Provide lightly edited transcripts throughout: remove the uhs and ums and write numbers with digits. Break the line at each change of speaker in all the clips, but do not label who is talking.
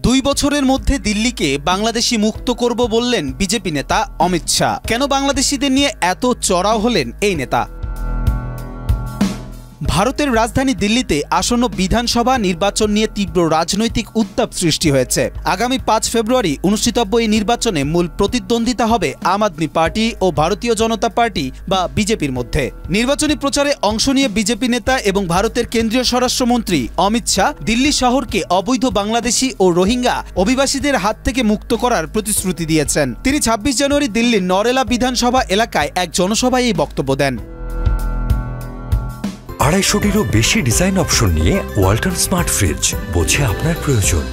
2 বছরের মধ্যে দিল্লিকে বাংলাদেশি মুক্ত করব বললেন বিজেপি নেতা অমিত শাহ। কেন বাংলাদেশিদের নিয়ে এত চড়াও হলেন এই নেতা? ভারতের রাজধানী দিল্লিতে আসন্ন বিধানসভা নির্বাচন নিয়ে তীব্র রাজনৈতিক উত্তাপ সৃষ্টি হয়েছে। আগামী 5 ফেব্রুয়ারি অনুষ্ঠিতব্য এই নির্বাচনে মূল প্রতিদ্বন্দ্বিতা হবে আম আদমি পার্টি ও ভারতীয় জনতা পার্টি বা বিজেপির মধ্যে। নির্বাচনী প্রচারে অংশ নিয়ে বিজেপি নেতা এবং ভারতের কেন্দ্রীয় স্বরাষ্ট্রমন্ত্রী অমিত শাহ দিল্লি শহরকে অবৈধ বাংলাদেশি ও রোহিঙ্গা অভিবাসীদের হাত থেকে মুক্ত করার প্রতিশ্রুতি দিয়েছেন। তিনি 26 জানুয়ারি দিল্লির নরেলা বিধানসভা এলাকায় এক জনসভায় এই বক্তব্য দেন।
250-টিরও বেশি ডিজাইন অপশন নিয়ে ওয়ালটন স্মার্ট ফ্রিজ, বোঝে আপনার প্রয়োজন।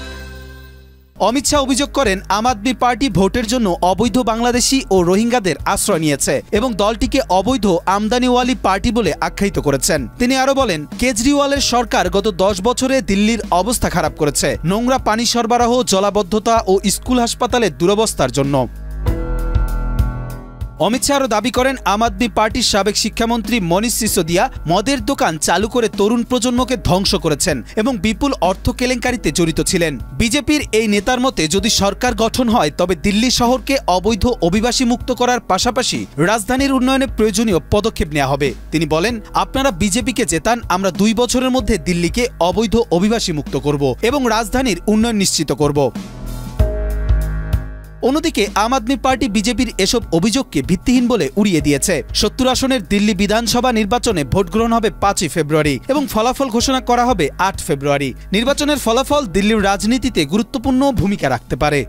অমিত শাহ অভিযোগ করেন, আম আদমি পার্টি ভোটের জন্য অবৈধ বাংলাদেশি ও রোহিঙ্গাদের আশ্রয় নিয়েছে এবং দলটিকে অবৈধ আমদানিওয়ালি পার্টি বলে আখ্যায়িত করেছেন। তিনি আরো বলেন, কেজরিওয়ালের সরকার গত 10 বছরে দিল্লির অবস্থা খারাপ করেছে, নোংরা পানি সরবরাহ, জলাবদ্ধতা ও স্কুল হাসপাতালের দুরবস্থার জন্য। অমিত শাহ আরও দাবি করেন, আম আদমি পার্টির সাবেক শিক্ষামন্ত্রী মনীষ সিসোদিয়া মদের দোকান চালু করে তরুণ প্রজন্মকে ধ্বংস করেছেন এবং বিপুল অর্থ কেলেঙ্কারিতে জড়িত ছিলেন। বিজেপির এই নেতার মতে যদি সরকার গঠন হয় তবে দিল্লি শহরকে অবৈধ অভিবাসী মুক্ত করার পাশাপাশি রাজধানীর উন্নয়নে প্রয়োজনীয় পদক্ষেপ নেওয়া হবে। তিনি বলেন, আপনারা বিজেপিকে জেতান, আমরা 2 বছরের মধ্যে দিল্লিকে অবৈধ অভিবাসী মুক্ত করব এবং রাজধানীর উন্নয়ন নিশ্চিত করব। অন্যদিকে আম আদমি পার্টি বিজেপির এসব অভিযোগকে ভিত্তিহীন বলে উড়িয়ে দিয়েছে। 70 আসনের দিল্লি বিধানসভা নির্বাচনে ভোট গ্রহণ হবে 5 ফেব্রুয়ারি এবং ফলাফল ঘোষণা করা হবে 8 ফেব্রুয়ারি। নির্বাচনের ফলাফল দিল্লির রাজনীতিতে গুরুত্বপূর্ণ ভূমিকা রাখতে পারে।